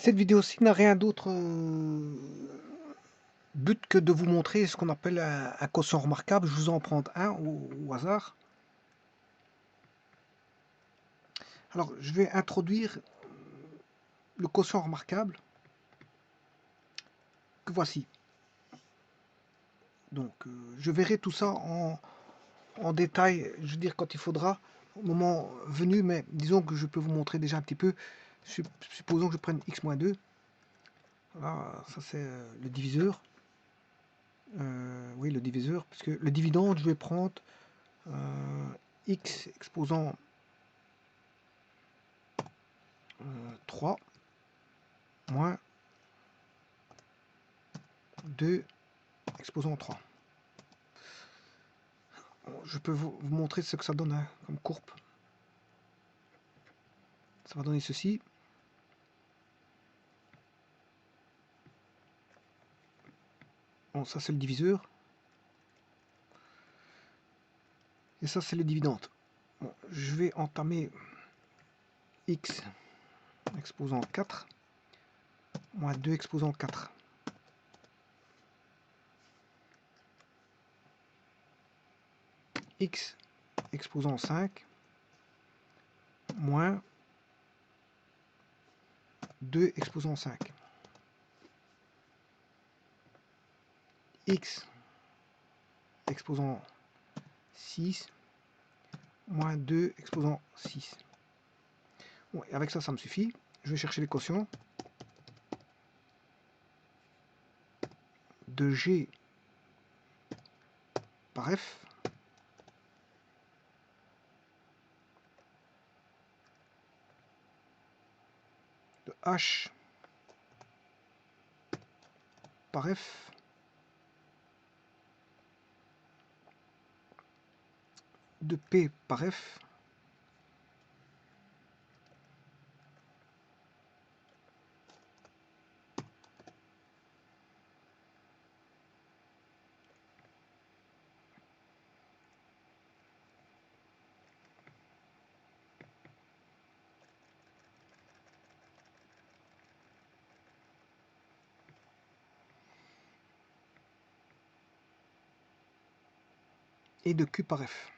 Cette vidéo-ci n'a rien d'autre but que de vous montrer ce qu'on appelle un quotient remarquable. Je vous en prends un au hasard. Alors, je vais introduire le quotient remarquable que voici. Donc, je verrai tout ça en détail, je veux dire, quand il faudra, au moment venu, mais disons que je peux vous montrer déjà un petit peu. Supposons que je prenne x-2. Voilà, ça c'est le diviseur. Oui, le diviseur, parce que le dividende, je vais prendre x exposant 3 moins 2 exposant 3. Je peux vous montrer ce que ça donne comme courbe. Ça va donner ceci. Bon, ça c'est le diviseur. Et ça c'est le dividende. Bon, je vais entamer x exposant 4 moins 2 exposant 4. X exposant 5 moins 2 exposant 5. X exposant 6 moins 2 exposant 6. Bon, et avec ça, ça me suffit. Je vais chercher les quotients de G par F de H par F de P par F et de Q par F.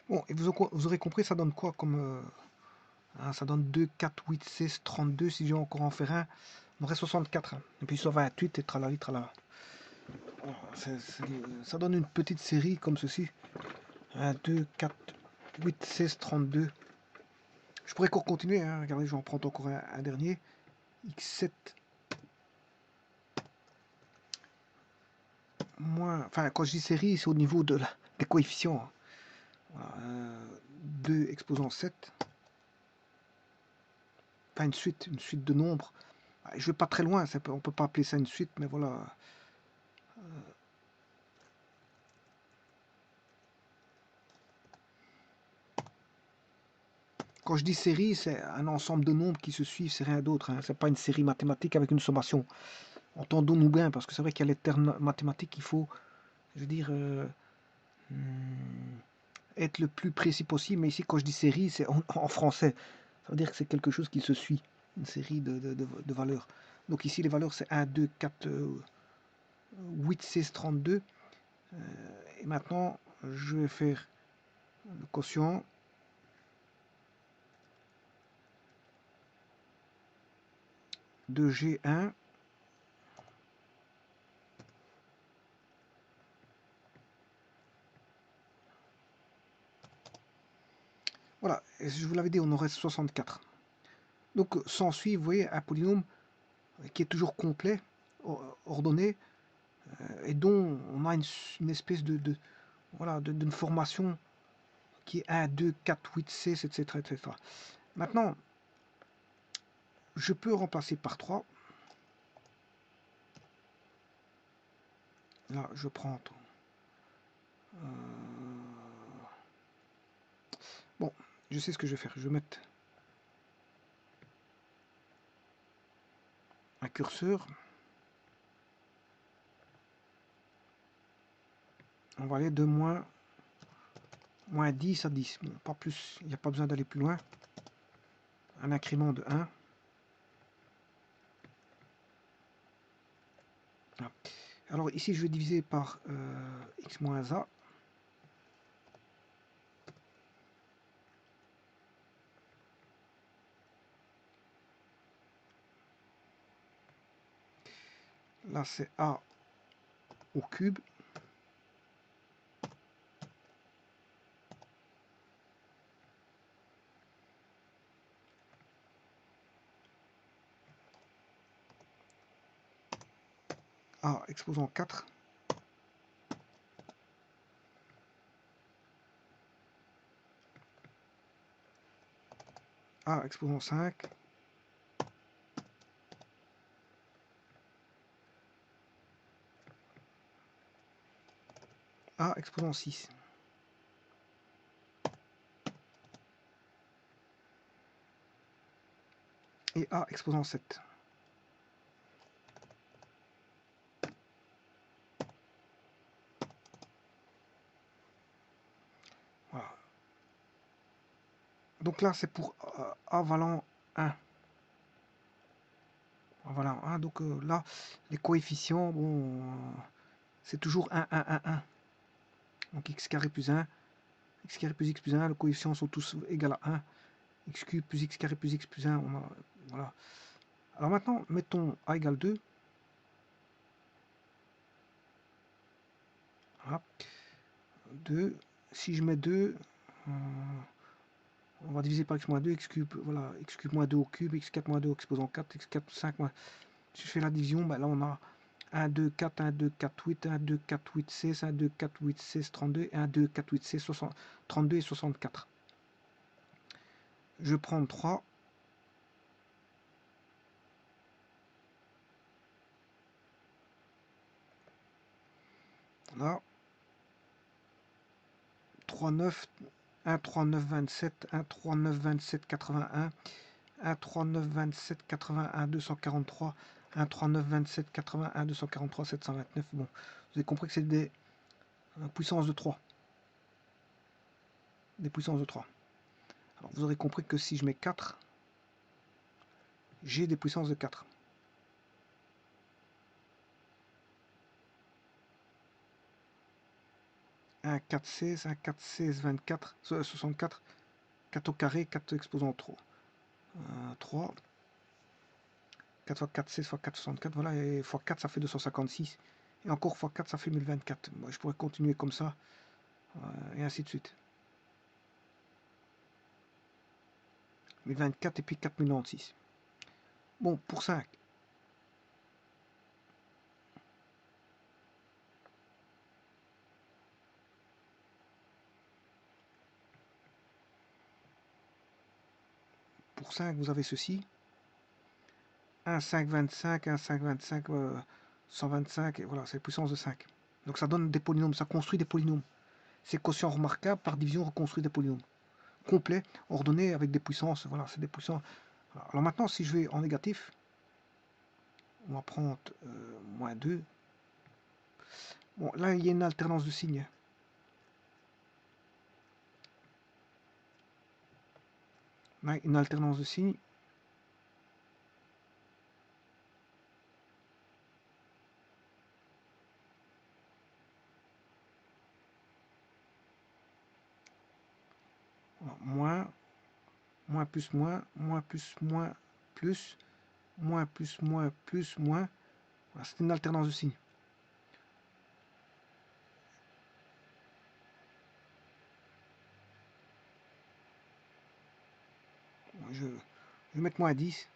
Bon, et vous aurez compris, ça donne quoi comme... ça donne 2, 4, 8, 16, 32. Si j'ai encore en faire un, il me reste 64. Et puis 128 et tralali, tralala. Ça donne une petite série comme ceci. 1, 2, 4, 8, 16, 32. Je pourrais encore continuer. Hein. Regardez, je vais en prendre encore un dernier. X7 moins... Enfin, quand je dis série, c'est au niveau des coefficients. Hein. Voilà, 2 exposant 7. Enfin, une suite de nombres. Je vais pas très loin, on peut pas appeler ça une suite, mais voilà. Quand je dis série, c'est un ensemble de nombres qui se suivent, c'est rien d'autre. Hein. C'est pas une série mathématique avec une sommation. Entendons-nous bien, parce que c'est vrai qu'il y a les termes mathématiques, il faut, je veux dire, être le plus précis possible. Mais ici, quand je dis série, c'est en français. Ça veut dire que c'est quelque chose qui se suit, une série de valeurs. Donc ici, les valeurs, c'est 1, 2, 4, 8, 16, 32. Et maintenant, je vais faire le quotient. De G1 voilà, et je vous l'avais dit, on aurait 64. Donc s'ensuit, vous voyez, un polynôme qui est toujours complet, ordonné, et dont on a une espèce voilà, d'une formation qui est 1, 2, 4, 8, 16, etc., etc. Maintenant, je peux remplacer par 3. Là, je prends... Bon, je sais ce que je vais faire. Je vais mettre un curseur. On va aller de moins 10 à 10. Bon, pas plus, il n'y a pas besoin d'aller plus loin. Un incrément de 1. Voilà. Alors ici, je vais diviser par x moins a. Là, c'est a au cube. A exposant 4. A exposant 5. A exposant 6. Et A exposant 7. Voilà. Donc là, c'est pour A valant 1. Voilà, hein, donc là, les coefficients, bon, c'est toujours 1, 1, 1, 1. Donc x carré plus 1, x carré plus x plus 1, les coefficients sont tous égaux à 1. X cube plus x carré plus x plus 1, voilà. Alors maintenant, mettons a égale 2. Voilà. 2, si je mets 2, on va diviser par x moins 2, x cube, voilà, x cube moins 2 au cube, x4 moins 2 exposant 4, x4, 5 moins... Si je fais la division, ben là on a 1, 2, 4, 1, 2, 4, 8, 1, 2, 4, 8, 16, 1, 2, 4, 8, 16, 32, et 1, 2, 4, 8, 16, 60, 32 et 64. Je vais prendre 3. Là. 3, 9, 1, 3, 9, 27, 1, 3, 9, 27, 81, 1, 3, 9, 27, 81, 243, 1, 3, 9, 27, 81, 243, 729. Bon, vous avez compris que c'est des puissances de 3. Des puissances de 3. Alors, vous aurez compris que si je mets 4, j'ai des puissances de 4. Un 4, 16, un 4, 16, 24, 64, 4 au carré, 4 exposant 3. 3, 4 fois 4, 16 fois 4, 64, voilà, et x 4, ça fait 256. Et encore x 4, ça fait 1024. Moi, je pourrais continuer comme ça, et ainsi de suite. 1024 et puis 4096. Bon, pour 5. Pour 5, vous avez ceci. 1, 5, 25, 1, 5, 25, 125, et voilà, c'est puissance de 5. Donc ça donne des polynômes, ça construit des polynômes. C'est quotient remarquable, par division, reconstruit des polynômes. Complet, ordonné, avec des puissances, voilà, c'est des puissances. Voilà. Alors maintenant, si je vais en négatif, on va prendre moins 2. Bon, là, il y a une alternance de signes. Là, une alternance de signes. Moins, moins plus moins, moins plus moins plus, moins plus moins plus moins. Voilà, c'est une alternance de signes. Je vais mettre moins 10.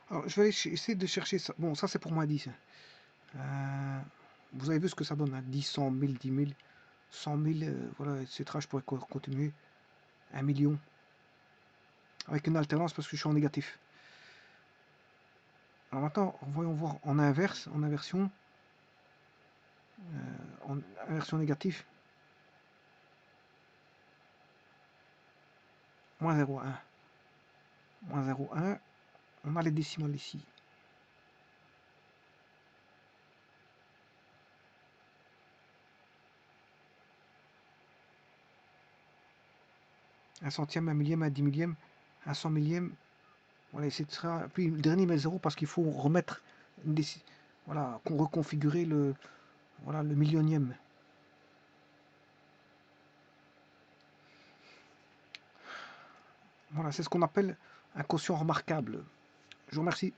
Alors, je vais essayer de chercher ça. Bon, ça c'est pour moins 10. Vous avez vu ce que ça donne, hein, 10, 100 000, 10 000, 100 000, voilà, etc. Je pourrais continuer. 1 million. Avec une alternance parce que je suis en négatif. Alors maintenant, voyons voir en inverse, en inversion, en inversion négative, moins 0,1. Moins 0,1, on a les décimales ici. Un centième, un millième, un dix millième, un cent millième. Voilà, etc. Puis le dernier met 0 parce qu'il faut remettre voilà, qu'on reconfigurer voilà, le millionième. Voilà, c'est ce qu'on appelle un quotient remarquable. Je vous remercie.